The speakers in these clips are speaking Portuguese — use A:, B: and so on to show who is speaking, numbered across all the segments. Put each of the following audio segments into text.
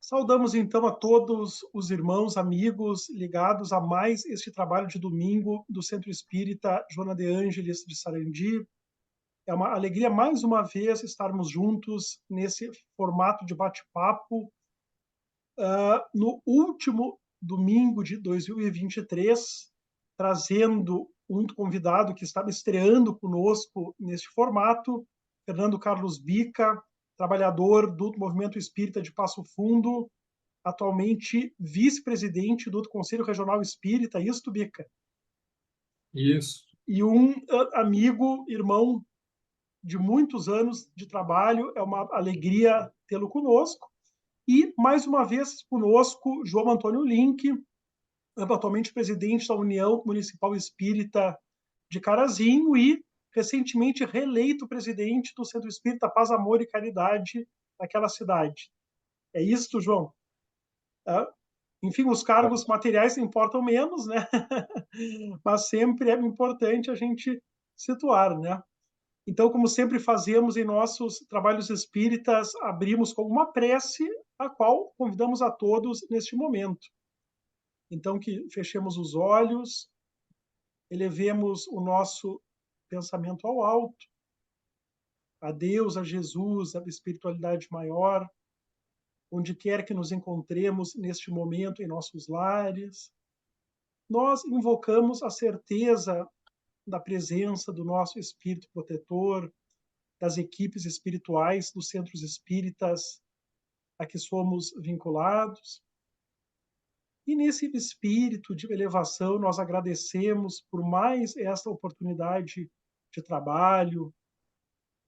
A: Saudamos então a todos os irmãos, amigos ligados a mais este trabalho de domingo do Centro Espírita Joana de Ângeles de Sarandi. É uma alegria mais uma vez estarmos juntos nesse formato de bate-papo no último domingo de 2023, trazendo um convidado que estava estreando conosco neste formato, Fernando Carlos Bica, trabalhador do Movimento Espírita de Passo Fundo, atualmente vice-presidente do Conselho Regional Espírita, isto, Bica?
B: Isso.
A: E um amigo, irmão de muitos anos de trabalho, é uma alegria tê-lo conosco. E, mais uma vez, conosco, João Antônio Link, atualmente presidente da União Municipal Espírita de Carazinho e, recentemente, reeleito presidente do Centro Espírita Paz, Amor e Caridade daquela cidade. É isso, João? Enfim, os cargos materiais importam menos, né? Mas sempre é importante a gente situar, né? Então, como sempre fazemos em nossos trabalhos espíritas, abrimos com uma prece, a qual convidamos a todos neste momento. Então, que fechemos os olhos, elevemos o nosso pensamento ao alto, a Deus, a Jesus, a espiritualidade maior, onde quer que nos encontremos neste momento em nossos lares. Nós invocamos a certeza da presença do nosso espírito protetor, das equipes espirituais dos centros espíritas a que somos vinculados. E nesse espírito de elevação, nós agradecemos por mais esta oportunidade de trabalho,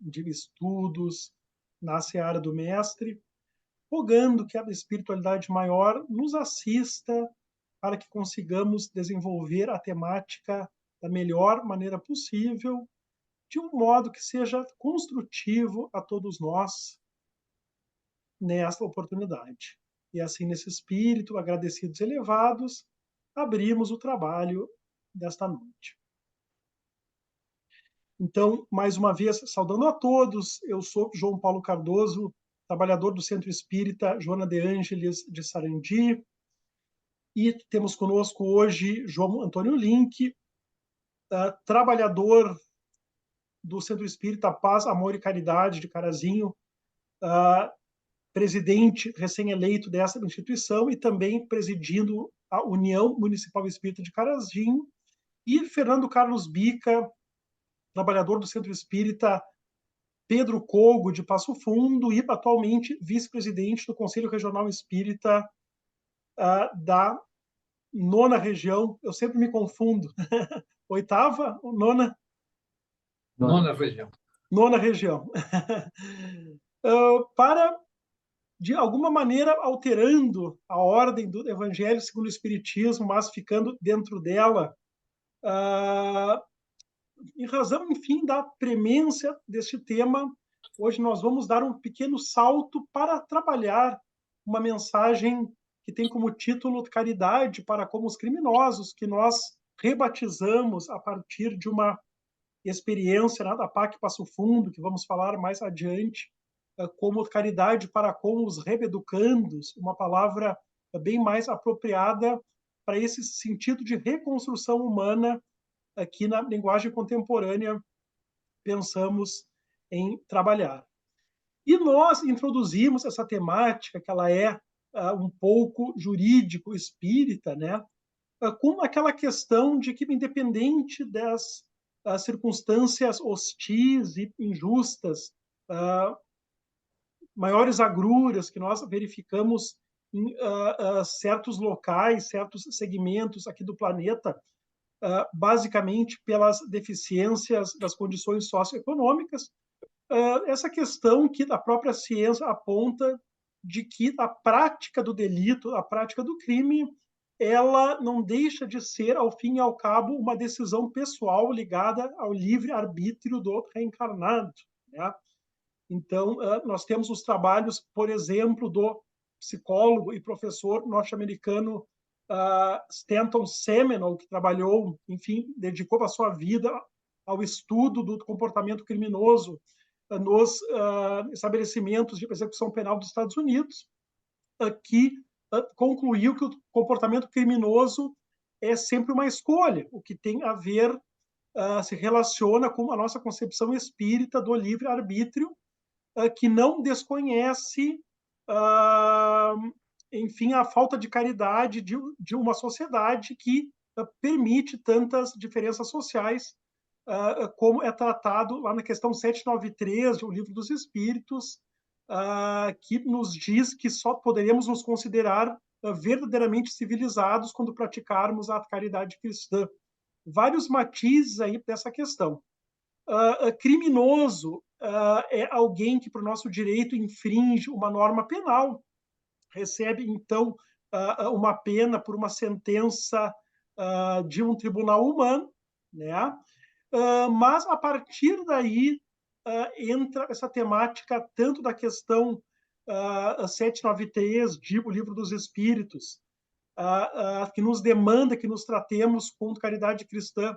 A: de estudos na seara do Mestre, rogando que a espiritualidade maior nos assista para que consigamos desenvolver a temática da melhor maneira possível, de um modo que seja construtivo a todos nós nesta oportunidade. E assim, nesse espírito, agradecidos e elevados, abrimos o trabalho desta noite. Então, mais uma vez, saudando a todos, eu sou João Paulo Cardoso, trabalhador do Centro Espírita Joana de Ângeles de Sarandi, e temos conosco hoje João Antônio Link, trabalhador do Centro Espírita Paz, Amor e Caridade de Carazinho, presidente recém-eleito dessa instituição e também presidindo a União Municipal Espírita de Carazinho, e Fernando Carlos Bica, trabalhador do Centro Espírita Pedro Cogo, de Passo Fundo, e atualmente vice-presidente do Conselho Regional Espírita da nona região. Eu sempre me confundo. Oitava ou nona?
B: Nona região.
A: Nona região. Para, de alguma maneira, alterando a ordem do Evangelho segundo o Espiritismo, mas ficando dentro dela, em razão, enfim, da premência deste tema, hoje nós vamos dar um pequeno salto para trabalhar uma mensagem que tem como título Caridade para com os criminosos, que nós rebatizamos a partir de uma experiência, né, da PAC Passo Fundo, que vamos falar mais adiante, como caridade para com os reeducandos, uma palavra bem mais apropriada para esse sentido de reconstrução humana aqui na linguagem contemporânea pensamos em trabalhar. E nós introduzimos essa temática, que ela é um pouco jurídico espírita, né? Com aquela questão de que, independente das circunstâncias hostis e injustas, maiores agruras que nós verificamos em certos locais, certos segmentos aqui do planeta, basicamente pelas deficiências das condições socioeconômicas, essa questão que a própria ciência aponta de que a prática do delito, a prática do crime, ela não deixa de ser, ao fim e ao cabo, uma decisão pessoal ligada ao livre-arbítrio do reencarnado, né? Então, nós temos os trabalhos, por exemplo, do psicólogo e professor norte-americano Stanton Seminole, que trabalhou, enfim, dedicou a sua vida ao estudo do comportamento criminoso nos estabelecimentos de execução penal dos Estados Unidos, que concluiu que o comportamento criminoso é sempre uma escolha, o que tem a ver, se relaciona com a nossa concepção espírita do livre-arbítrio, que não desconhece, enfim, a falta de caridade de uma sociedade que permite tantas diferenças sociais, como é tratado lá na questão 793 do Livro dos Espíritos, que nos diz que só poderíamos nos considerar verdadeiramente civilizados quando praticarmos a caridade cristã. Vários matizes aí dessa questão. Criminoso é alguém que, para o nosso direito, infringe uma norma penal, recebe, então, uma pena por uma sentença de um tribunal humano, né? Mas, a partir daí, entra essa temática tanto da questão 793, o Livro dos Espíritos, que nos demanda que nos tratemos com caridade cristã,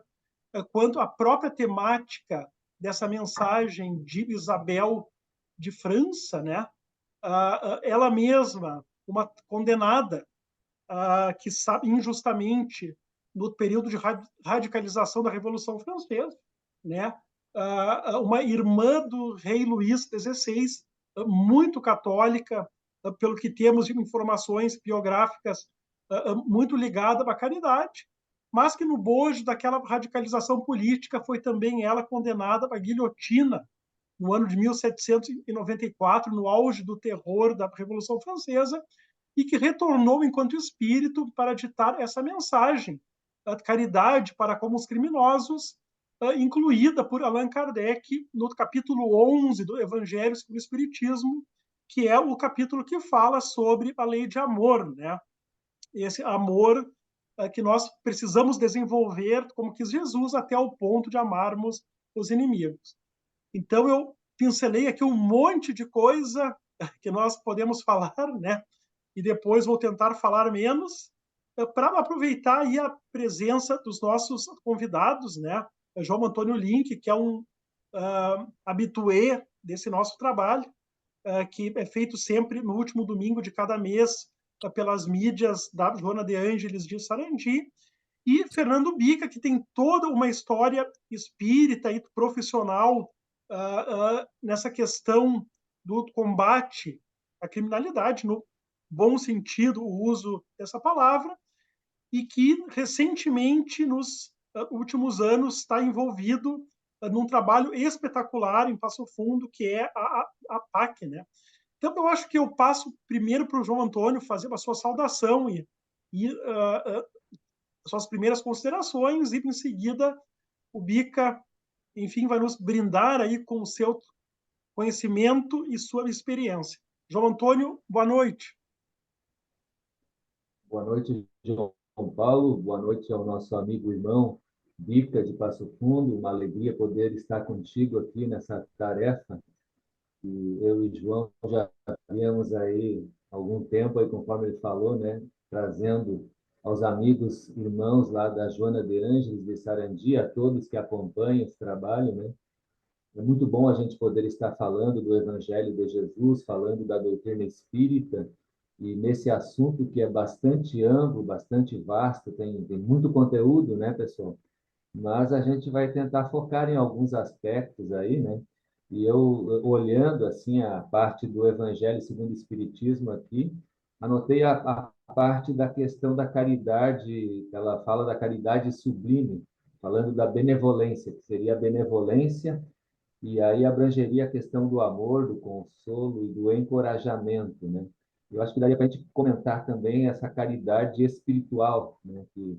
A: quanto à própria temática dessa mensagem de Isabel de França, né? Ela mesma, uma condenada, que sabe injustamente no período de radicalização da Revolução Francesa, né? Uma irmã do rei Luís XVI, muito católica, pelo que temos de informações biográficas, muito ligada à caridade, mas que no bojo daquela radicalização política foi também ela condenada à guilhotina no ano de 1794, no auge do terror da Revolução Francesa, e que retornou enquanto espírito para ditar essa mensagem, a caridade para com os criminosos, incluída por Allan Kardec no capítulo 11 do Evangelho segundo o Espiritismo, que é o capítulo que fala sobre a lei de amor, né? Esse amor que nós precisamos desenvolver, como quis Jesus, até o ponto de amarmos os inimigos. Então, eu pincelei aqui um monte de coisa que nós podemos falar, né? E depois vou tentar falar menos, para aproveitar aí a presença dos nossos convidados, né? João Antônio Link, que é um habitué desse nosso trabalho, que é feito sempre no último domingo de cada mês pelas mídias da Joana de Ângeles de Sarandi, e Fernando Bica, que tem toda uma história espírita e profissional nessa questão do combate à criminalidade, no bom sentido, o uso dessa palavra, e que recentemente, nos últimos anos, está envolvido num trabalho espetacular em Passo Fundo, que é a PAC, né? Então, eu acho que eu passo primeiro para o João Antônio fazer a sua saudação e suas primeiras considerações, e em seguida o Bica, enfim, vai nos brindar aí com o seu conhecimento e sua experiência. João Antônio, boa noite.
C: Boa noite, João Paulo. Boa noite ao nosso amigo irmão Bica de Passo Fundo. Uma alegria poder estar contigo aqui nessa tarefa. E eu e João já viemos aí há algum tempo, aí, conforme ele falou, né, trazendo aos amigos, irmãos lá da Joana de Ângeles de Sarandi, a todos que acompanham esse trabalho, né? É muito bom a gente poder estar falando do Evangelho de Jesus, falando da doutrina espírita, e nesse assunto que é bastante amplo, bastante vasto, tem muito conteúdo, né, pessoal? Mas a gente vai tentar focar em alguns aspectos aí, né? E eu, olhando assim a parte do Evangelho segundo o Espiritismo aqui, anotei a parte da questão da caridade, ela fala da caridade sublime, falando da benevolência, que seria a benevolência, e aí abrangeria a questão do amor, do consolo e do encorajamento, né? Eu acho que daria para a gente comentar também essa caridade espiritual, né? Que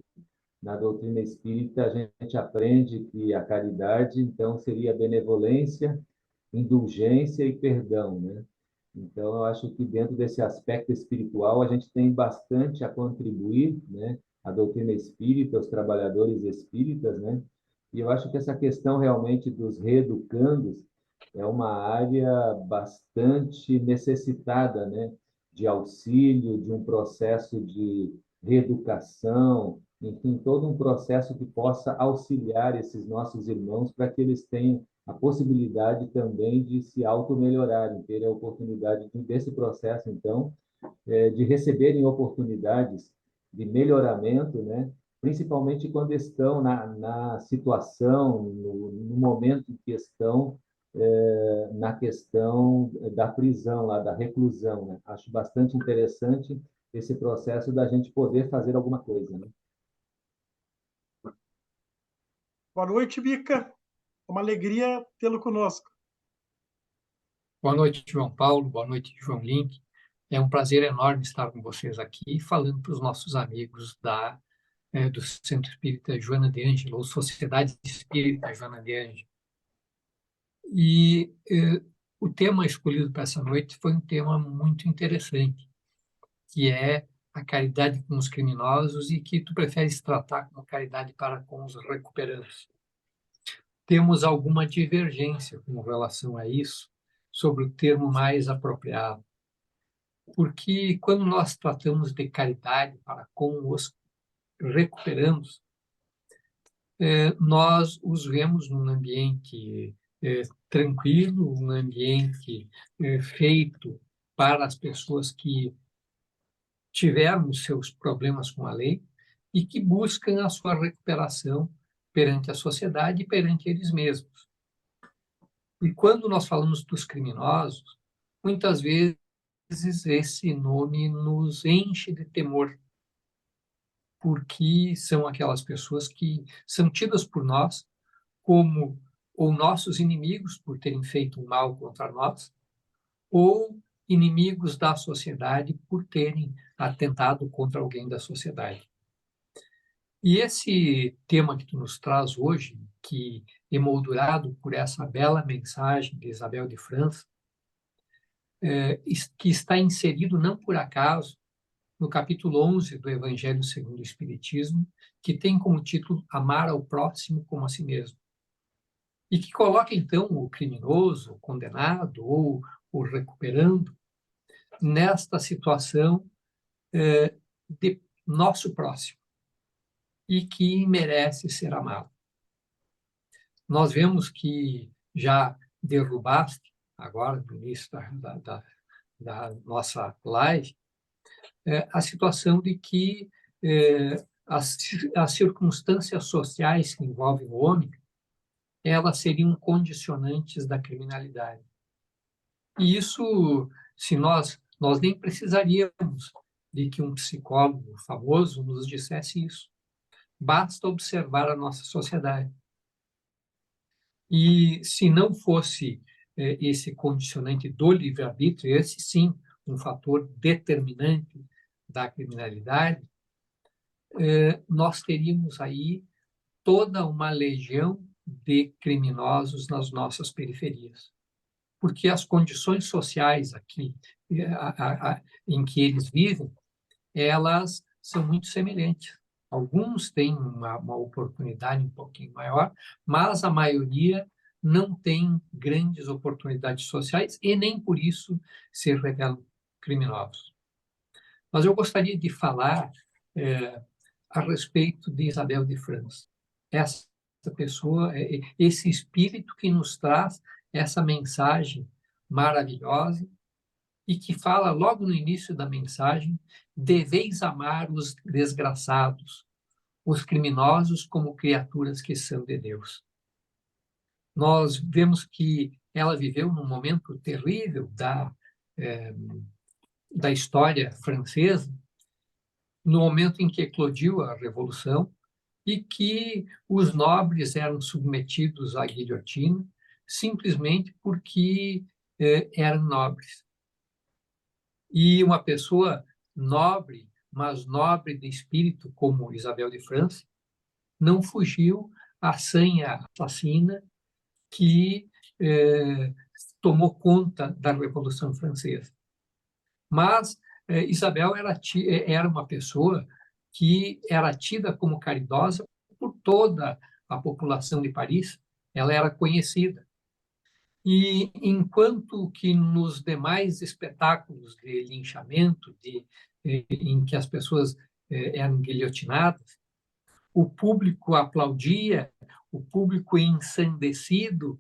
C: na doutrina espírita, a gente aprende que a caridade, então, seria benevolência, indulgência e perdão, né? Então, eu acho que dentro desse aspecto espiritual, a gente tem bastante a contribuir, né? A doutrina espírita, os trabalhadores espíritas, né? E eu acho que essa questão realmente dos reeducandos é uma área bastante necessitada, né? De auxílio, de um processo de reeducação, enfim, todo um processo que possa auxiliar esses nossos irmãos para que eles tenham a possibilidade também de se auto-melhorarem, ter a oportunidade desse processo, então, de receberem oportunidades de melhoramento, né? Principalmente quando estão na situação, no momento em que estão na questão da prisão, lá, da reclusão. Né? Acho bastante interessante esse processo da gente poder fazer alguma coisa. Né?
A: Boa noite, Bica. Uma alegria tê-lo conosco.
B: Boa noite, João Paulo. Boa noite, João Link. É um prazer enorme estar com vocês aqui, falando para os nossos amigos do Centro Espírita Joana de Ângelo, ou Sociedade Espírita Joana de Ângelo. E o tema escolhido para essa noite foi um tema muito interessante, que é a caridade com os criminosos e que tu preferes tratar como caridade para com os recuperantes. Temos alguma divergência com relação a isso, sobre o termo mais apropriado. Porque quando nós tratamos de caridade para com os recuperandos, nós os vemos num ambiente tranquilo, um ambiente feito para as pessoas que tiveram os seus problemas com a lei e que buscam a sua recuperação perante a sociedade e perante eles mesmos. E quando nós falamos dos criminosos, muitas vezes esse nome nos enche de temor, porque são aquelas pessoas que são tidas por nós como ou nossos inimigos por terem feito um mal contra nós, ou inimigos da sociedade por terem atentado contra alguém da sociedade. E esse tema que tu nos traz hoje, que emoldurado por essa bela mensagem de Isabel de França, que está inserido não por acaso no capítulo 11 do Evangelho segundo o Espiritismo, que tem como título Amar ao próximo como a si mesmo. E que coloca, então, o criminoso, o condenado ou o recuperando nesta situação de nosso próximo e que merece ser amado. Nós vemos que já derrubaste, agora, no início da nossa live, a situação de que as circunstâncias sociais que envolvem o homem, elas seriam condicionantes da criminalidade. E isso, se nós nem precisaríamos de que um psicólogo famoso nos dissesse isso. Basta observar a nossa sociedade. E se não fosse esse condicionante do livre-arbítrio, esse sim, um fator determinante da criminalidade, nós teríamos aí toda uma legião de criminosos nas nossas periferias. Porque as condições sociais aqui em que eles vivem, elas são muito semelhantes. Alguns têm uma oportunidade um pouquinho maior, mas a maioria não tem grandes oportunidades sociais e nem por isso se revelam criminosos. Mas eu gostaria de falar a respeito de Isabel de França. Essa pessoa, esse espírito que nos traz essa mensagem maravilhosa e que fala logo no início da mensagem: deveis amar os desgraçados, os criminosos como criaturas que são de Deus. Nós vemos que ela viveu num momento terrível da história francesa, no momento em que eclodiu a Revolução e que os nobres eram submetidos à guilhotina simplesmente porque eram nobres. E uma pessoa nobre, mas nobre de espírito, como Isabel de França, não fugiu à sanha assassina que tomou conta da Revolução Francesa. Mas Isabel era uma pessoa que era tida como caridosa por toda a população de Paris. Ela era conhecida. E enquanto que nos demais espetáculos de linchamento, em que as pessoas eram guilhotinadas, o público aplaudia, o público ensandecido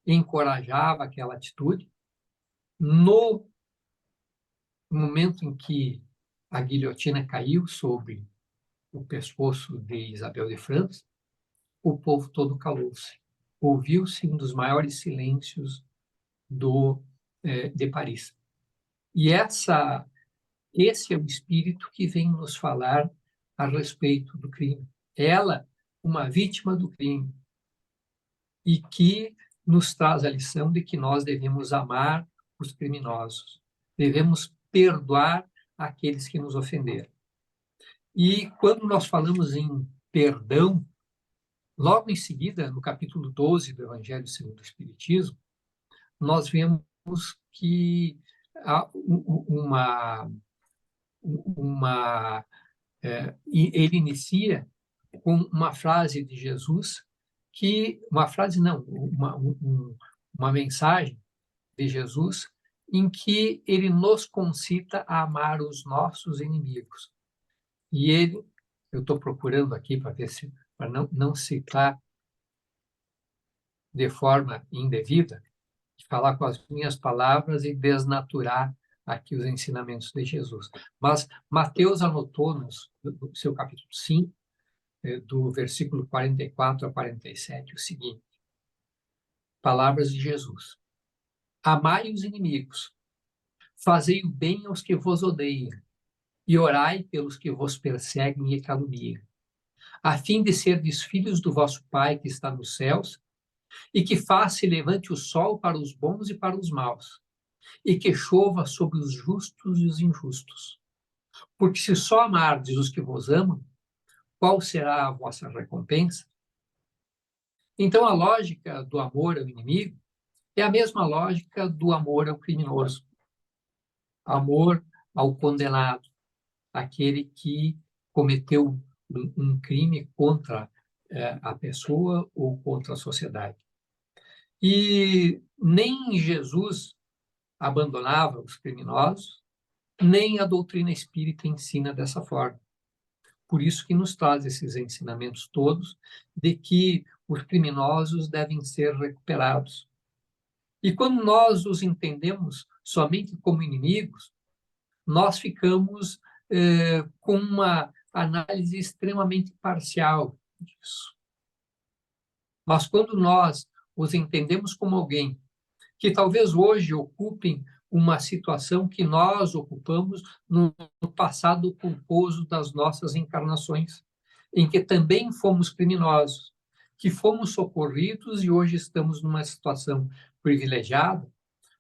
B: encorajava aquela atitude. No No momento em que a guilhotina caiu sobre o pescoço de Isabel de França, o povo todo calou-se. Ouviu-se um dos maiores silêncios de Paris. E esse é o espírito que vem nos falar a respeito do crime. Ela, uma vítima do crime, e que nos traz a lição de que nós devemos amar os criminosos, devemos perdoar aqueles que nos ofenderam. E quando nós falamos em perdão, logo em seguida, no capítulo 12 do Evangelho segundo o Espiritismo, nós vemos que há ele inicia com uma frase de Jesus, uma frase não, uma mensagem de Jesus, em que ele nos concita a amar os nossos inimigos. E eu estou procurando aqui para ver se, para não citar de forma indevida, falar com as minhas palavras e desnaturar aqui os ensinamentos de Jesus. Mas Mateus anotou no seu capítulo 5, do versículo 44 a 47, o seguinte: palavras de Jesus. Amai os inimigos, fazei o bem aos que vos odeiam, e orai pelos que vos perseguem e caluniam, a fim de serdes filhos do vosso Pai que está nos céus, e que faça e levante o sol para os bons e para os maus, e que chova sobre os justos e os injustos. Porque se só amardes os que vos amam, qual será a vossa recompensa? Então, a lógica do amor ao inimigo é a mesma lógica do amor ao criminoso. Amor ao condenado, aquele que cometeu um crime contra a pessoa ou contra a sociedade. E nem Jesus abandonava os criminosos, nem a doutrina espírita ensina dessa forma. Por isso que nos traz esses ensinamentos todos de que os criminosos devem ser recuperados. E quando nós os entendemos somente como inimigos, nós ficamos com uma análise extremamente parcial disso. Mas quando nós os entendemos como alguém que talvez hoje ocupem uma situação que nós ocupamos no passado culposo das nossas encarnações, em que também fomos criminosos, que fomos socorridos e hoje estamos numa situação privilegiada,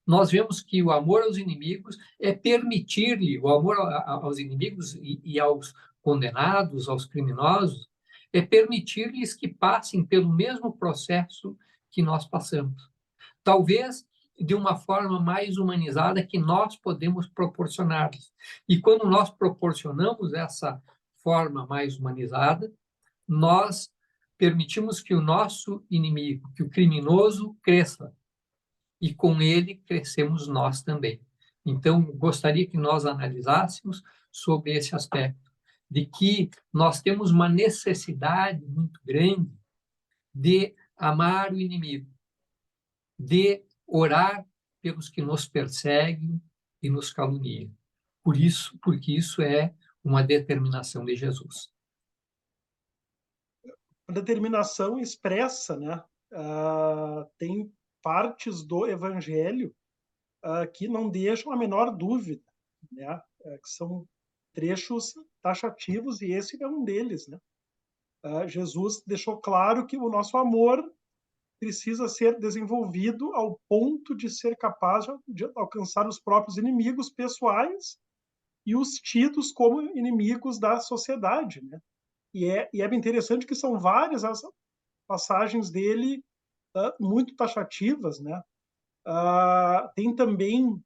B: nós vemos que o amor aos inimigos é permitir-lhe, o amor aos inimigos e aos condenados, aos criminosos, é permitir-lhes que passem pelo mesmo processo que nós passamos. Talvez de uma forma mais humanizada que nós podemos proporcionar-lhes. E quando nós proporcionamos essa forma mais humanizada, nós permitimos que o nosso inimigo, que o criminoso, cresça. E com ele crescemos nós também. Então, gostaria que nós analisássemos sobre esse aspecto, de que nós temos uma necessidade muito grande de amar o inimigo, de orar pelos que nos perseguem e nos caluniam. Porque isso é uma determinação de Jesus.
A: A determinação expressa, né? Tem partes do Evangelho que não deixam a menor dúvida, né? Que são trechos taxativos e esse é um deles, né? Jesus deixou claro que o nosso amor precisa ser desenvolvido ao ponto de ser capaz de alcançar os próprios inimigos pessoais e os tidos como inimigos da sociedade, né? E é bem interessante que são várias as passagens dele muito taxativas, né? Tem também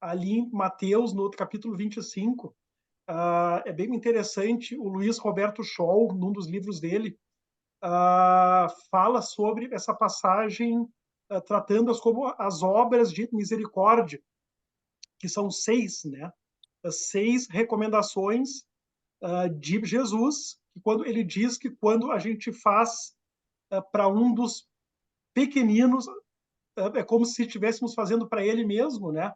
A: ali em Mateus, no capítulo 25, é bem interessante, o Luiz Roberto Scholl, num dos livros dele, fala sobre essa passagem, tratando-as como as obras de misericórdia, que são 6, né? As 6 recomendações de Jesus, que quando ele diz que quando a gente faz para um dos pequeninos, é como se estivéssemos fazendo para ele mesmo, né?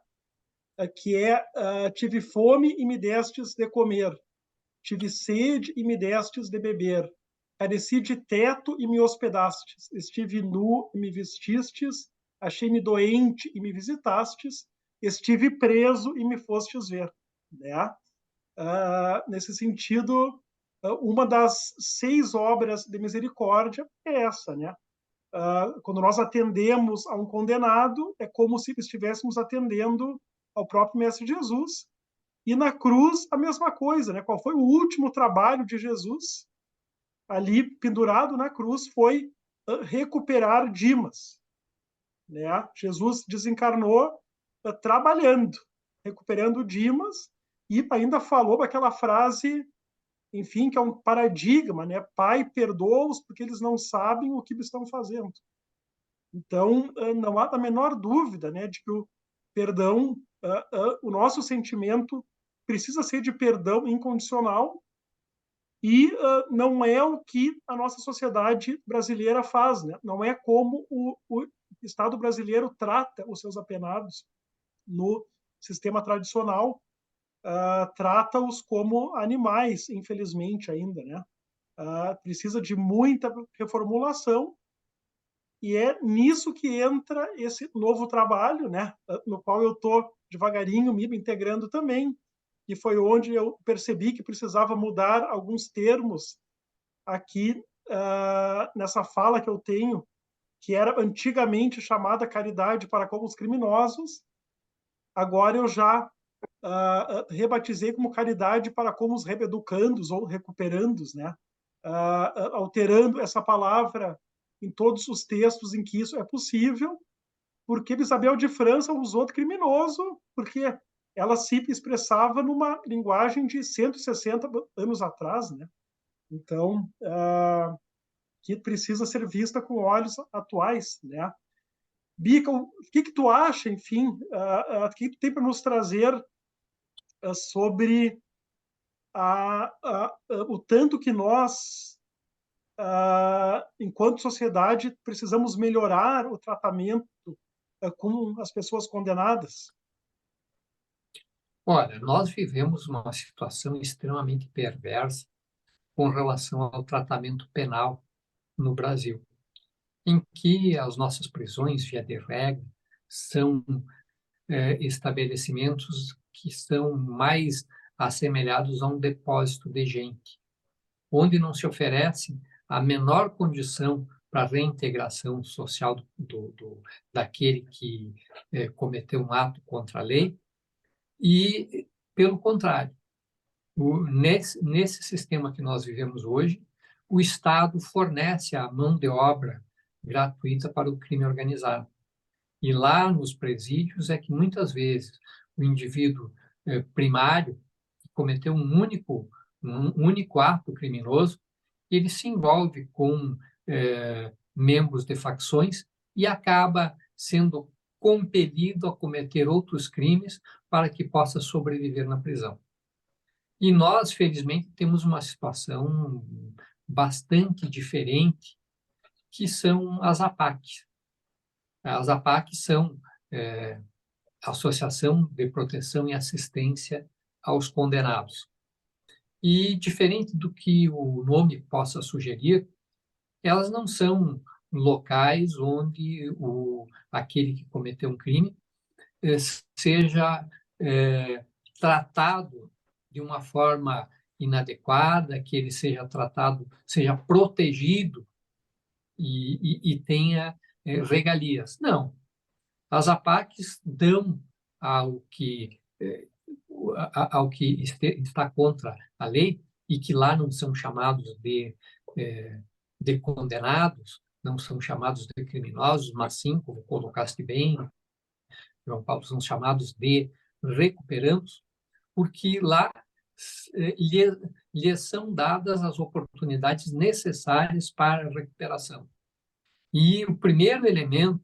A: que é tive fome e me destes de comer, tive sede e me destes de beber, careci de teto e me hospedastes, estive nu e me vestistes, achei-me doente e me visitastes, estive preso e me fostes ver. Né? Nesse sentido, uma das 6 obras de misericórdia é essa, né? Quando nós atendemos a um condenado, é como se estivéssemos atendendo ao próprio Mestre Jesus. E na cruz, a mesma coisa, né? Qual foi o último trabalho de Jesus? Ali, pendurado na cruz, foi recuperar Dimas. Né? Jesus desencarnou trabalhando, recuperando Dimas, e ainda falou aquela frase, enfim, que é um paradigma, né? Pai, perdoa-os porque eles não sabem o que estão fazendo. Então, não há a menor dúvida, né, de que o perdão, o nosso sentimento precisa ser de perdão incondicional, e não é o que a nossa sociedade brasileira faz, né? Não é como o Estado brasileiro trata os seus apenados no sistema tradicional, trata-os como animais, infelizmente ainda, né? Precisa de muita reformulação, e é nisso que entra esse novo trabalho, né? No qual eu estou devagarinho me integrando também, e foi onde eu percebi que precisava mudar alguns termos aqui nessa fala que eu tenho, que era antigamente chamada caridade para com os criminosos, agora eu já rebatizei como caridade para com os reeducandos ou recuperandos, né? Alterando essa palavra em todos os textos em que isso é possível, porque Isabel de França usou de criminoso, porque ela se expressava numa linguagem de 160 anos atrás, né? Então, que precisa ser vista com olhos atuais, né? Bica, o que tu acha, enfim, o que tu tem para nos trazer sobre o tanto que nós, enquanto sociedade, precisamos melhorar o tratamento com as pessoas condenadas?
B: Olha, nós vivemos uma situação extremamente perversa com relação ao tratamento penal no Brasil, em que as nossas prisões, via de regra, são estabelecimentos que são mais assemelhados a um depósito de gente, onde não se oferece a menor condição para a reintegração social daquele que cometeu um ato contra a lei, e, pelo contrário, nesse sistema que nós vivemos hoje, o Estado fornece a mão de obra gratuita para o crime organizado. E lá nos presídios é que muitas vezes o indivíduo primário, que cometeu um único ato criminoso, ele se envolve com membros de facções e acaba sendo compelido a cometer outros crimes para que possa sobreviver na prisão. E nós, felizmente, temos uma situação bastante diferente, que são as APACs. As APACs são Associação de Proteção e Assistência aos Condenados. E, diferente do que o nome possa sugerir, elas não são locais onde aquele que cometeu um crime seja tratado de uma forma inadequada, que ele seja tratado, seja protegido e tenha regalias. Não. As APACs dão ao que está contra a lei, e que lá não são chamados de condenados, não são chamados de criminosos, mas sim, como colocaste bem, João Paulo, são chamados de recuperandos, porque lá lhes são dadas as oportunidades necessárias para a recuperação. E o primeiro elemento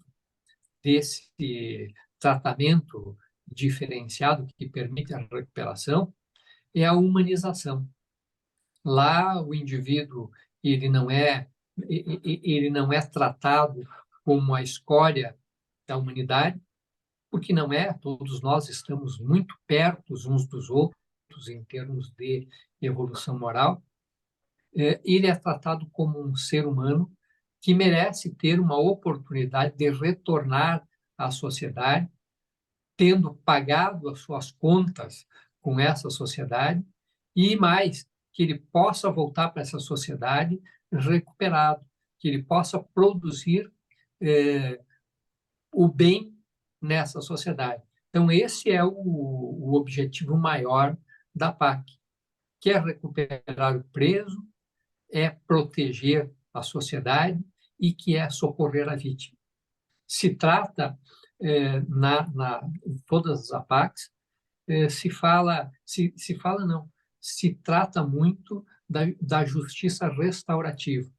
B: desse tratamento diferenciado que permite a recuperação é a humanização. Lá o indivíduo ele não é tratado como a escória da humanidade, porque não é, todos nós estamos muito perto uns dos outros em termos de evolução moral. Ele é tratado como um ser humano que merece ter uma oportunidade de retornar à sociedade, tendo pagado as suas contas com essa sociedade, e mais, que ele possa voltar para essa sociedade recuperado, que ele possa produzir o bem nessa sociedade. Então, esse é o objetivo maior da PAC, que é recuperar o preso, é proteger a sociedade e que é socorrer a vítima. Se trata, em todas as APACs, se fala não, se trata muito da justiça restaurativa.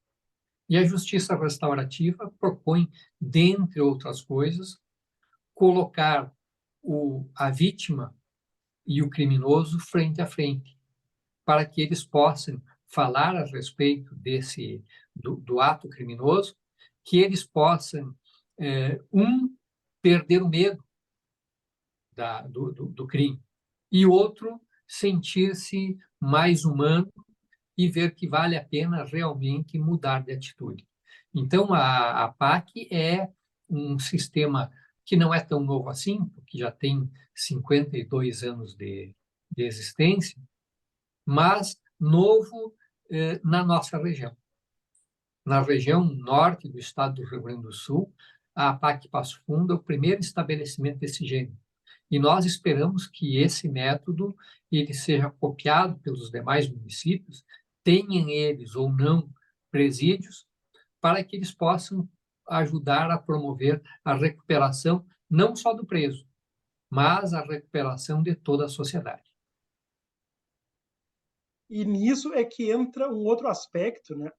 B: E a justiça restaurativa propõe, dentre outras coisas, colocar a vítima e o criminoso frente a frente, para que eles possam falar a respeito do ato criminoso, que eles possam, perder o medo do crime, e outro, sentir-se mais humano e ver que vale a pena realmente mudar de atitude. Então, a PAC é um sistema que não é tão novo assim, porque já tem 52 anos de existência, mas novo na nossa região. Na região norte do estado do Rio Grande do Sul, a PAC Passo Fundo é o primeiro estabelecimento desse gênero. E nós esperamos que esse método ele seja copiado pelos demais municípios, tenham eles ou não presídios, para que eles possam ajudar a promover a recuperação não só do preso, mas a recuperação de toda a sociedade.
A: E nisso é que entra um outro aspecto, né?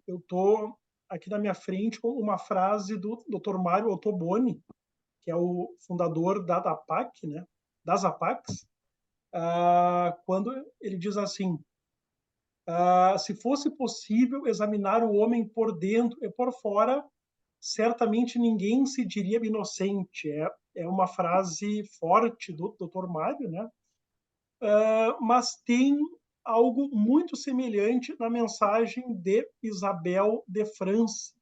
A: Eu estou aqui na minha frente com uma frase do Dr. Mário Ottoboni, que é o fundador da APAC, né? Das APACs, quando ele diz assim: se fosse possível examinar o homem por dentro e por fora, certamente ninguém se diria inocente. É uma frase forte do Dr. Mário, né? Mas tem algo muito semelhante na mensagem de Isabel de França,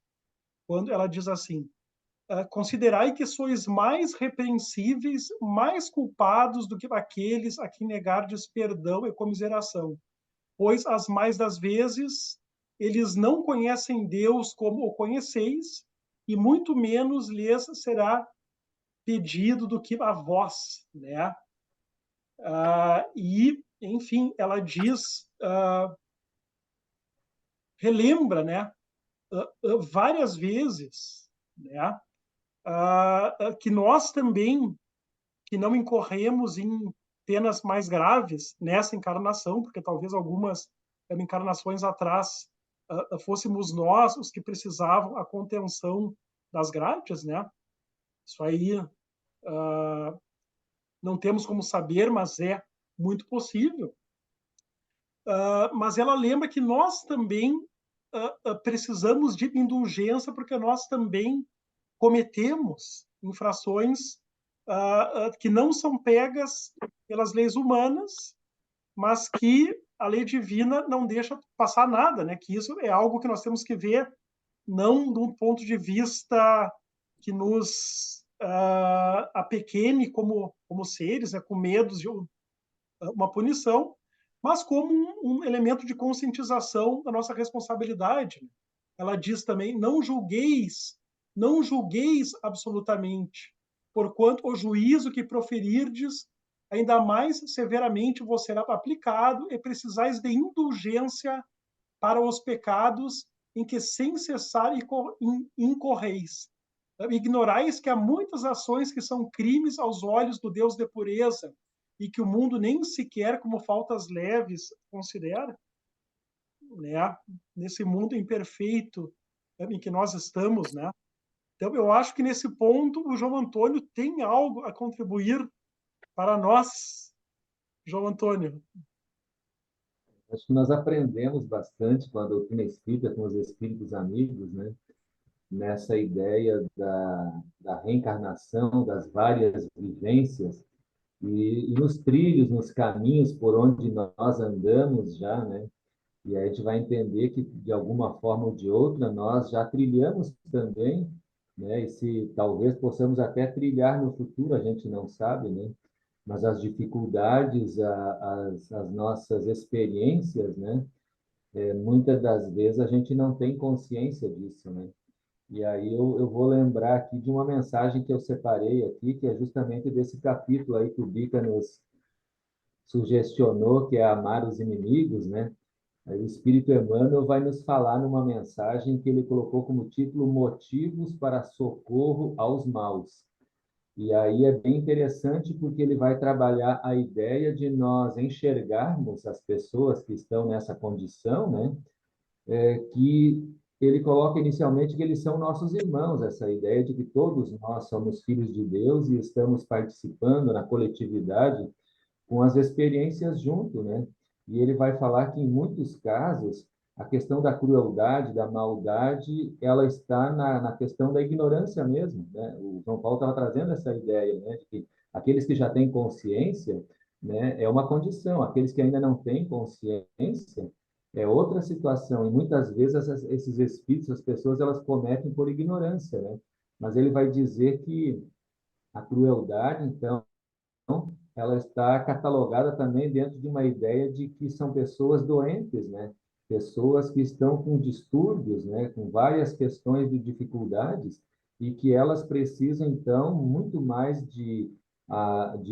A: quando ela diz assim: considerai que sois mais repreensíveis, mais culpados do que aqueles a quem negardes perdão e comiseração, pois as mais das vezes eles não conhecem Deus como o conheceis, e muito menos lhes será pedido do que a vós, né? E, enfim, ela diz, relembra, né, várias vezes, né, que nós também, que não incorremos em penas mais graves nessa encarnação, porque talvez algumas encarnações atrás fôssemos nós os que precisavam a contenção das grades, né? Isso aí não temos como saber, mas é muito possível. Mas ela lembra que nós também precisamos de indulgência, porque nós também cometemos infrações que não são pegas pelas leis humanas, mas que a lei divina não deixa passar nada, né? Que isso é algo que nós temos que ver não de um ponto de vista que nos apequene como seres, né? Com medos de uma punição, mas como um elemento de conscientização da nossa responsabilidade. Ela diz também: não julgueis absolutamente, porquanto o juízo que proferirdes, ainda mais severamente vos será aplicado, e precisais de indulgência para os pecados em que sem cessar incorreis. Ignorais que há muitas ações que são crimes aos olhos do Deus de pureza, e que o mundo nem sequer como faltas leves considera, né? Nesse mundo imperfeito em que nós estamos, né? Então, eu acho que nesse ponto o João Antônio tem algo a contribuir para nós, João Antônio.
C: Acho que nós aprendemos bastante com a doutrina espírita, com os espíritos amigos, né? nessa ideia da reencarnação, das várias vivências, e nos trilhos, nos caminhos por onde nós andamos já, né? E aí a gente vai entender que, de alguma forma ou de outra, nós já trilhamos também, né? E se talvez possamos até trilhar no futuro, a gente não sabe, né? Mas as dificuldades, as nossas experiências, né? Muitas das vezes a gente não tem consciência disso, né? E aí eu vou lembrar aqui de uma mensagem que eu separei aqui, que é justamente desse capítulo aí que o Bica nos sugestionou, que é amar os inimigos, né? Aí o Espírito Emmanuel vai nos falar numa mensagem que ele colocou como título Motivos para Socorro aos Maus. E aí é bem interessante porque ele vai trabalhar a ideia de nós enxergarmos as pessoas que estão nessa condição, né? Que ele coloca inicialmente que eles são nossos irmãos, essa ideia de que todos nós somos filhos de Deus e estamos participando na coletividade com as experiências junto, né? E ele vai falar que em muitos casos a questão da crueldade, da maldade, ela está na questão da ignorância mesmo, né? O João Paulo estava trazendo essa ideia, né, de que aqueles que já têm consciência, né, é uma condição, aqueles que ainda não têm consciência é outra situação, e muitas vezes esses espíritos, as pessoas, elas cometem por ignorância, né? Mas ele vai dizer que a crueldade, então, ela está catalogada também dentro de uma ideia de que são pessoas doentes, né? Pessoas que estão com distúrbios, né? Com várias questões de dificuldades e que elas precisam, então, muito mais de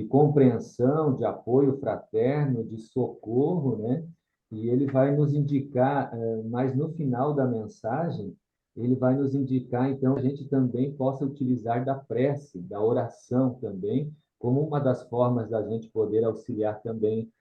C: compreensão, de apoio fraterno, de socorro, né? E ele vai nos indicar, mas no final da mensagem, ele vai nos indicar, então, a gente também possa utilizar da prece, da oração também, como uma das formas da gente poder auxiliar também,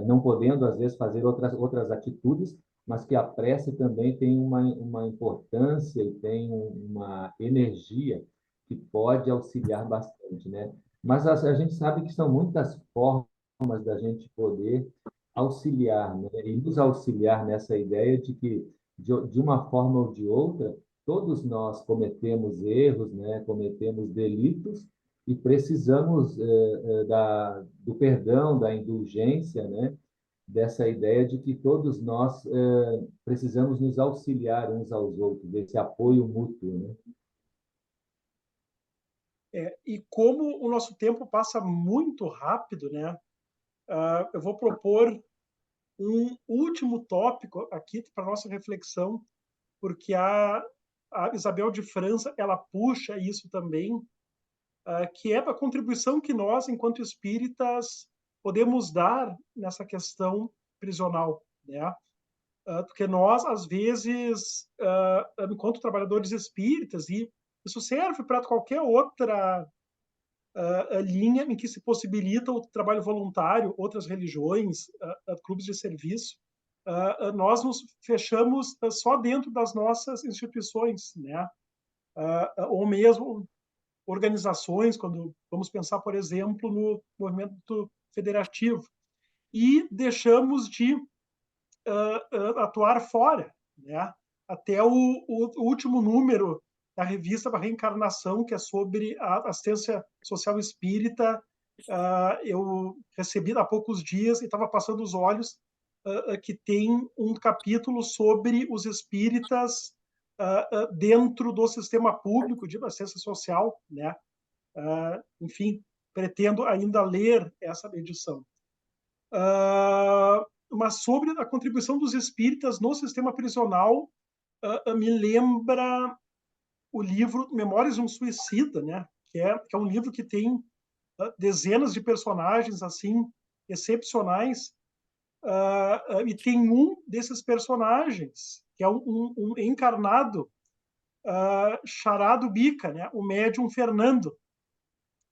C: não podendo, às vezes, fazer outras atitudes, mas que a prece também tem uma importância e tem uma energia que pode auxiliar bastante, né? Mas a gente sabe que são muitas formas da gente poder auxiliar, né? E nos auxiliar nessa ideia de que, de uma forma ou de outra, todos nós cometemos erros, né? Cometemos delitos, e precisamos do perdão, da indulgência, né? Dessa ideia de que todos nós precisamos nos auxiliar uns aos outros, desse apoio mútuo, né?
A: E como o nosso tempo passa muito rápido, né? Eu vou propor um último tópico aqui para nossa reflexão, porque a Isabel de França ela puxa isso também, que é a contribuição que nós, enquanto espíritas, podemos dar nessa questão prisional, né? Porque nós, às vezes, enquanto trabalhadores espíritas, e isso serve para qualquer outra linha em que se possibilita o trabalho voluntário, outras religiões, clubes de serviço, nós nos fechamos só dentro das nossas instituições, né? Ou mesmo organizações, quando vamos pensar, por exemplo, no movimento federativo, e deixamos de atuar fora, né? Até o último número da revista da Reencarnação, que é sobre a assistência social espírita, eu recebi há poucos dias e estava passando os olhos, que tem um capítulo sobre os espíritas dentro do sistema público de assistência social, né? Enfim, pretendo ainda ler essa edição. Mas sobre a contribuição dos espíritas no sistema prisional, me lembra o livro Memórias de um Suicida, né? Que é um livro que tem dezenas de personagens assim excepcionais, e tem um desses personagens que é um encarnado charado Bica, né? O médium Fernando,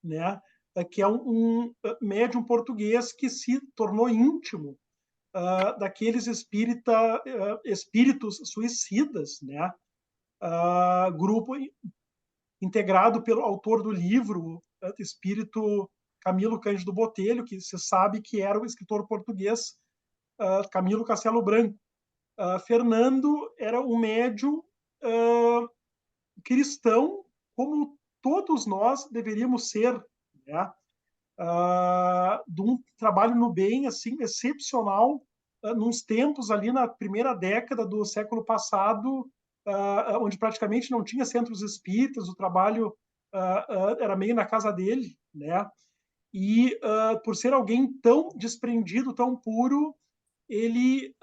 A: né? Que é um médium português que se tornou íntimo daqueles espíritos suicidas, né? Grupo integrado pelo autor do livro, espírito Camilo Cândido Botelho, que se sabe que era o escritor português Camilo Castelo Branco. Fernando era um médium cristão, como todos nós deveríamos ser, né? De um trabalho no bem assim excepcional, nos tempos ali na primeira década do século passado, onde praticamente não tinha centros espíritas, o trabalho era meio na casa dele, né? E por ser alguém tão desprendido, tão puro, ele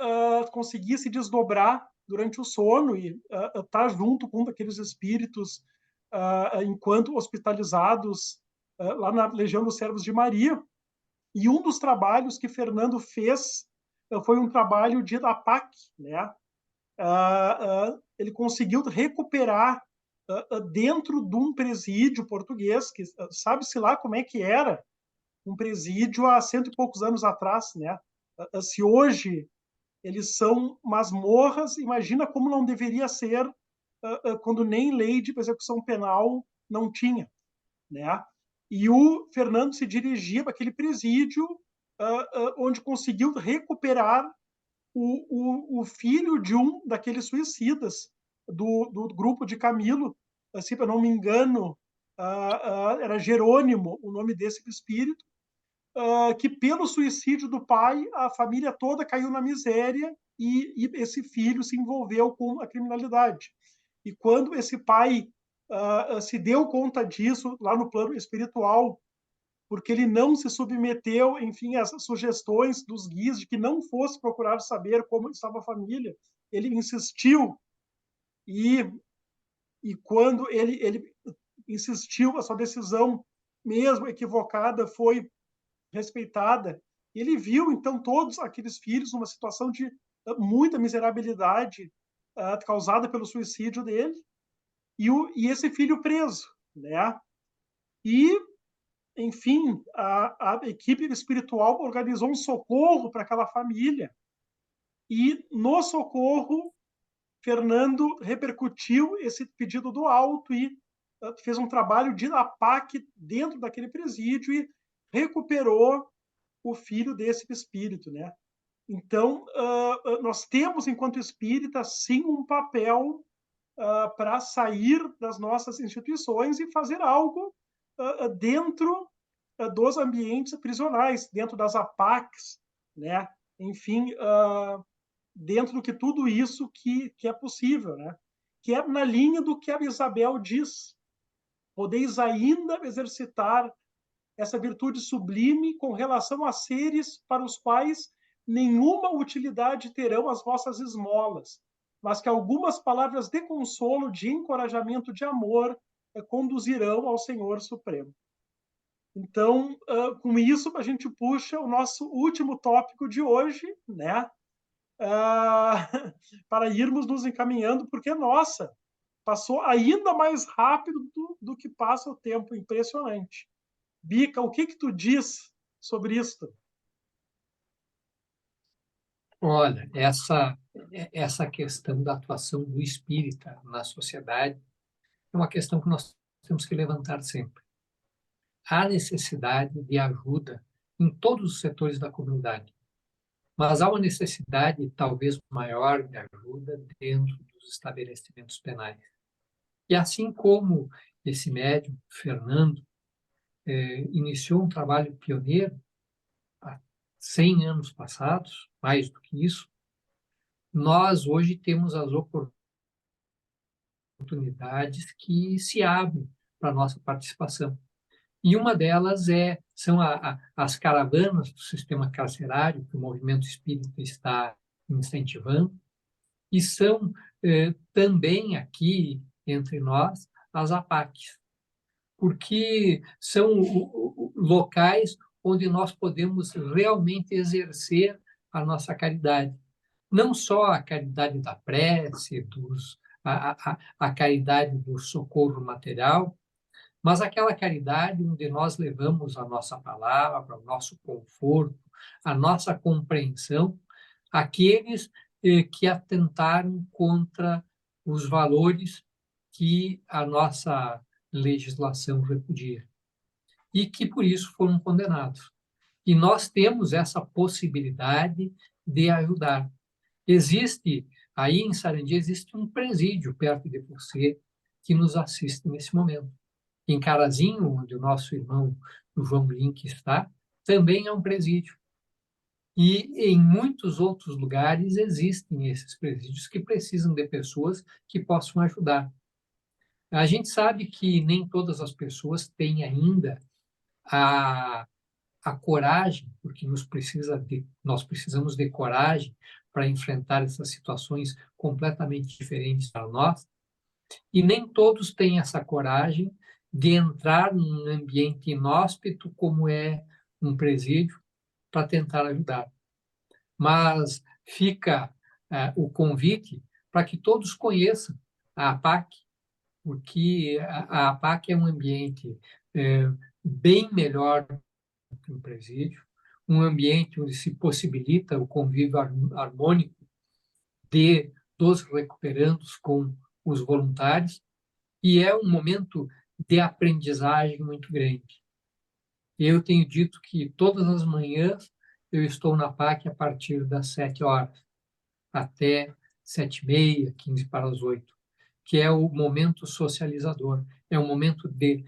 A: conseguia se desdobrar durante o sono e estar junto com aqueles espíritos enquanto hospitalizados lá na Legião dos Servos de Maria. E um dos trabalhos que Fernando fez foi um trabalho de APAC, né? Ele conseguiu recuperar dentro de um presídio português, que sabe-se lá como é que era um presídio há 100 e poucos anos atrás, né? Se hoje eles são masmorras, imagina como não deveria ser quando nem lei de execução penal não tinha, né? E o Fernando se dirigia para aquele presídio onde conseguiu recuperar o filho de um daqueles suicidas do grupo de Camilo, se eu não me engano, era Jerônimo, o nome desse espírito, que pelo suicídio do pai, a família toda caiu na miséria e esse filho se envolveu com a criminalidade. E quando esse pai se deu conta disso lá no plano espiritual, porque ele não se submeteu, enfim, às sugestões dos guias de que não fosse procurar saber como estava a família, ele insistiu e quando ele insistiu, a sua decisão mesmo equivocada foi respeitada. Ele viu, então, todos aqueles filhos numa situação de muita miserabilidade causada pelo suicídio dele, e esse filho preso, né? E, enfim, a equipe espiritual organizou um socorro para aquela família, e no socorro, Fernando repercutiu esse pedido do alto e fez um trabalho de APAC dentro daquele presídio e recuperou o filho desse espírito, né? Então, nós temos, enquanto espíritas, sim, um papel para sair das nossas instituições e fazer algo dentro dos ambientes prisionais, dentro das APACs, né? Enfim, dentro do que tudo isso que é possível, né? Que é na linha do que a Isabel diz. Podeis ainda exercitar essa virtude sublime com relação a seres para os quais nenhuma utilidade terão as vossas esmolas, mas que algumas palavras de consolo, de encorajamento, de amor conduzirão ao Senhor Supremo. Então, com isso, a gente puxa o nosso último tópico de hoje, né? Para irmos nos encaminhando, porque, nossa, passou ainda mais rápido do que passa o tempo, impressionante. Bica, o que tu diz sobre isto?
B: Olha, essa questão da atuação do espírita na sociedade é uma questão que nós temos que levantar sempre. Há necessidade de ajuda em todos os setores da comunidade, mas há uma necessidade talvez maior de ajuda dentro dos estabelecimentos penais. E assim como esse médium, Fernando, iniciou um trabalho pioneiro há 100 anos passados, mais do que isso, nós hoje temos as oportunidades que se abrem para a nossa participação. E uma delas são as caravanas do sistema carcerário, que o movimento espírita está incentivando, e são também aqui, entre nós, as APACs, porque são locais onde nós podemos realmente exercer a nossa caridade. Não só a caridade da prece, a caridade do socorro material, mas aquela caridade onde nós levamos a nossa palavra, o nosso conforto, a nossa compreensão, àqueles que atentaram contra os valores que a nossa legislação repudia e que, por isso, foram condenados. E nós temos essa possibilidade de ajudar. Existe, aí em Sarandi, existe um presídio perto de você, que nos assistem nesse momento. Em Carazinho, onde o nosso irmão o João Link está, também é um presídio. E em muitos outros lugares existem esses presídios que precisam de pessoas que possam ajudar. A gente sabe que nem todas as pessoas têm ainda a, a coragem, porque nós precisamos de coragem para enfrentar essas situações completamente diferentes para nós, e nem todos têm essa coragem de entrar num ambiente inóspito como é um presídio para tentar ajudar. Mas fica o convite para que todos conheçam a APAC, porque a APAC é um ambiente bem melhor que um presídio, um ambiente onde se possibilita o convívio harmônico dos recuperandos com os voluntários, e é um momento de aprendizagem muito grande. Eu tenho dito que todas as manhãs eu estou na PAC a partir das 7 horas, até 7h30, 15 para as 8, que é o momento socializador, é um momento de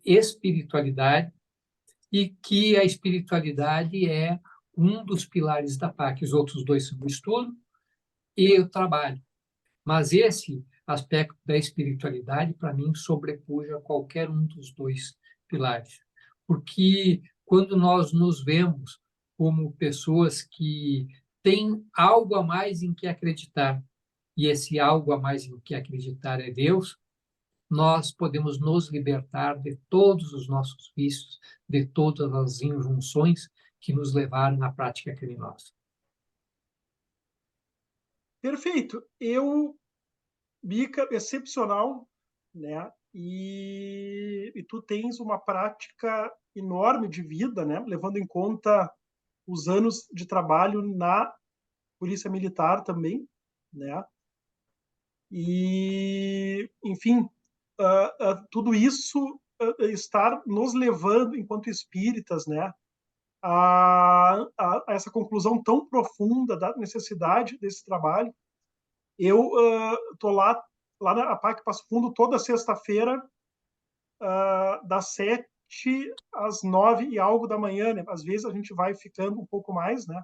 B: espiritualidade, e que a espiritualidade é um dos pilares da PAC. Os outros dois são o estudo e o trabalho. Mas esse aspecto da espiritualidade, para mim, sobrepuja qualquer um dos dois pilares. Porque quando nós nos vemos como pessoas que têm algo a mais em que acreditar, e esse algo a mais em que acreditar é Deus, nós podemos nos libertar de todos os nossos vícios, de todas as injunções que nos levaram à prática criminosa.
A: Perfeito. Bica, excepcional, né? E tu tens uma prática enorme de vida, né? Levando em conta os anos de trabalho na Polícia Militar também, né? E, enfim, tudo isso estar nos levando, enquanto espíritas, né? A essa conclusão tão profunda da necessidade desse trabalho. Eu estou lá na PAC Passo Fundo toda sexta-feira, das 7 às 9 e algo da manhã, né? Às vezes a gente vai ficando um pouco mais, né?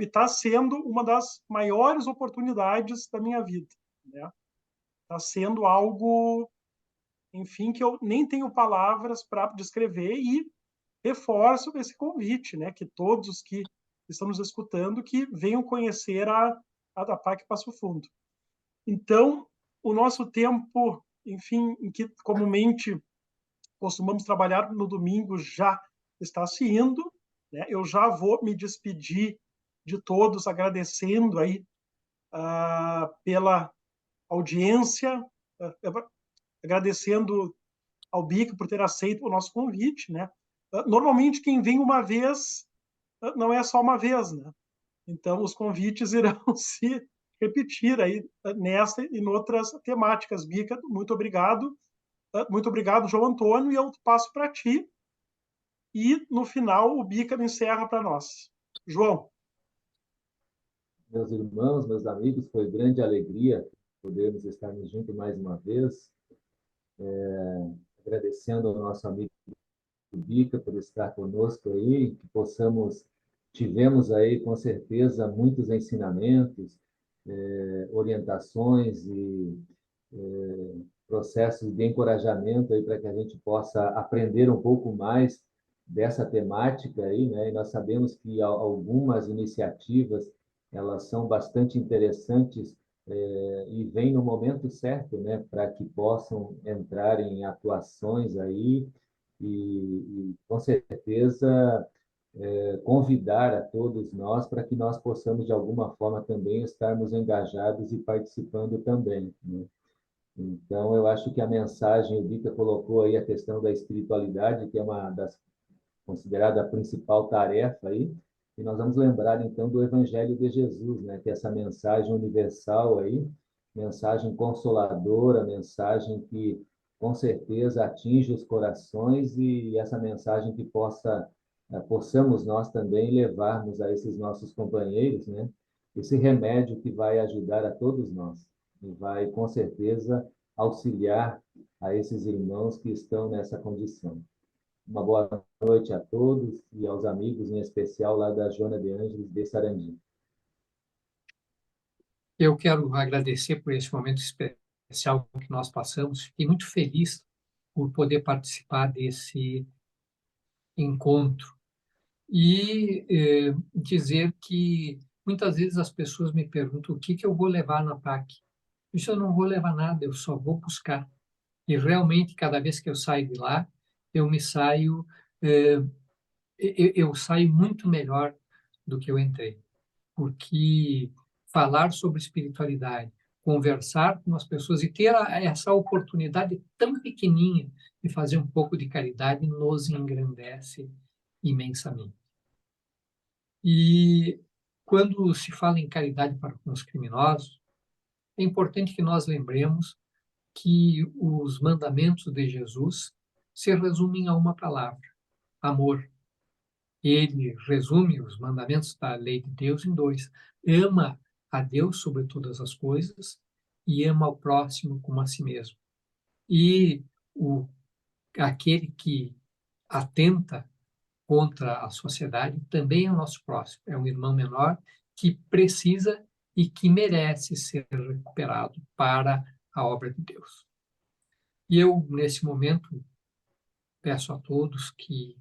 A: Está sendo uma das maiores oportunidades da minha vida, né? Está sendo algo, enfim, que eu nem tenho palavras para descrever, e reforço esse convite, né? Que todos os que estão nos escutando que venham conhecer a da PAC Passo Fundo. Então, o nosso tempo, enfim, em que comumente costumamos trabalhar no domingo, já está se indo, né? Eu já vou me despedir de todos, agradecendo aí pela audiência, agradecendo ao Bica por ter aceito o nosso convite, né? Normalmente quem vem uma vez não é só uma vez, né? Então os convites irão se repetir aí nessa e em outras temáticas. Bica, muito obrigado. Muito obrigado, João Antônio, e eu passo para ti. E, no final, o Bica me encerra para nós. João.
C: Meus irmãos, meus amigos, foi grande alegria podermos estarmos juntos mais uma vez. Agradecendo ao nosso amigo Bica por estar conosco aí, que tivemos aí, com certeza, muitos ensinamentos, orientações e processos de encorajamento aí para que a gente possa aprender um pouco mais dessa temática aí, né? E nós sabemos que algumas iniciativas elas são bastante interessantes e vêm no momento certo, né? Para que possam entrar em atuações aí e com certeza convidar a todos nós para que nós possamos de alguma forma também estarmos engajados e participando também, né? Então, eu acho que a mensagem, o Bica colocou aí a questão da espiritualidade, que é uma das considerada a principal tarefa aí, e nós vamos lembrar então do Evangelho de Jesus, né, que é essa mensagem universal aí, mensagem consoladora, mensagem que com certeza atinge os corações, e essa mensagem que possamos nós também levarmos a esses nossos companheiros, né, esse remédio que vai ajudar a todos nós e vai com certeza auxiliar a esses irmãos que estão nessa condição. Uma boa noite a todos e aos amigos, em especial lá da Joana de Ângeles de Sarandi.
B: Eu quero agradecer por esse momento especial que nós passamos. Fiquei muito feliz por poder participar desse encontro e dizer que muitas vezes as pessoas me perguntam o que eu vou levar na PAC. Isso eu não vou levar nada, eu só vou buscar. E realmente, cada vez que eu saio de lá, eu me saio, eu saio muito melhor do que eu entrei, porque falar sobre espiritualidade, conversar com as pessoas e ter essa oportunidade tão pequenininha de fazer um pouco de caridade nos engrandece imensamente. E quando se fala em caridade para com os criminosos, é importante que nós lembremos que os mandamentos de Jesus se resumem a uma palavra: amor. Ele resume os mandamentos da lei de Deus em dois: ama a Deus sobre todas as coisas e ama ao próximo como a si mesmo. E aquele que atenta contra a sociedade também é o nosso próximo, é um irmão menor que precisa e que merece ser recuperado para a obra de Deus. E eu, nesse momento, peço a todos que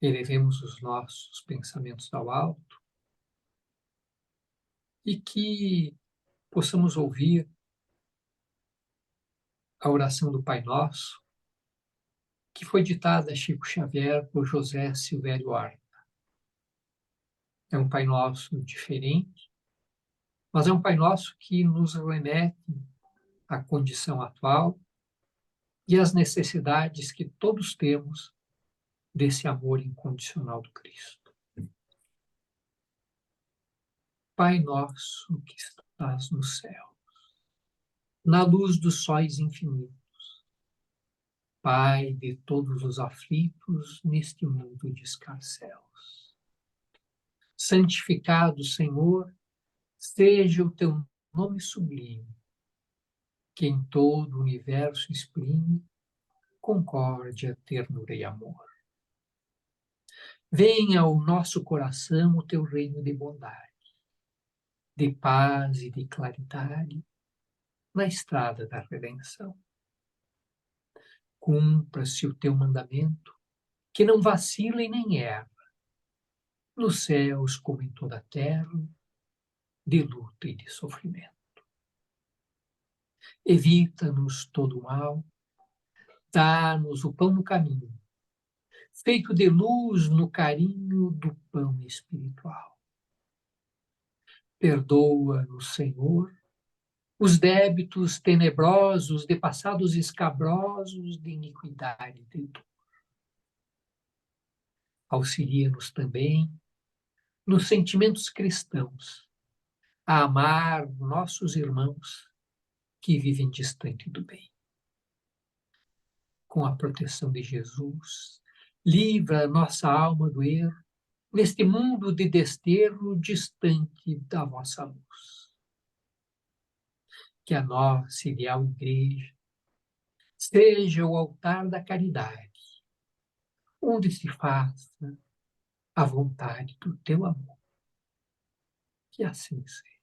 B: elevemos os nossos pensamentos ao alto e que possamos ouvir a oração do Pai Nosso, que foi ditada a Chico Xavier por José Silvério Horta. É um Pai Nosso diferente, mas é um Pai Nosso que nos remete à condição atual e às necessidades que todos temos desse amor incondicional do Cristo. Pai nosso que estás no céu, na luz dos sóis infinitos, Pai de todos os aflitos neste mundo de escarcéus. Santificado, Senhor, seja o teu nome sublime, que em todo o universo exprime concórdia, ternura e amor. Venha ao nosso coração o teu reino de bondade, de paz e de claridade na estrada da redenção. Cumpra-se o teu mandamento, que não vacila e nem erra, nos céus como em toda a terra, de luta e de sofrimento. Evita-nos todo o mal, dá-nos o pão no caminho, feito de luz no carinho do pão espiritual. Perdoa-nos, Senhor, os débitos tenebrosos de passados escabrosos de iniquidade e de dor. Auxilia-nos também nos sentimentos cristãos, a amar nossos irmãos que vivem distante do bem. Com a proteção de Jesus, livra nossa alma do erro, neste mundo de desterro distante da vossa luz. Que a nossa ideal igreja seja o altar da caridade, onde se faça a vontade do teu amor. Que assim seja.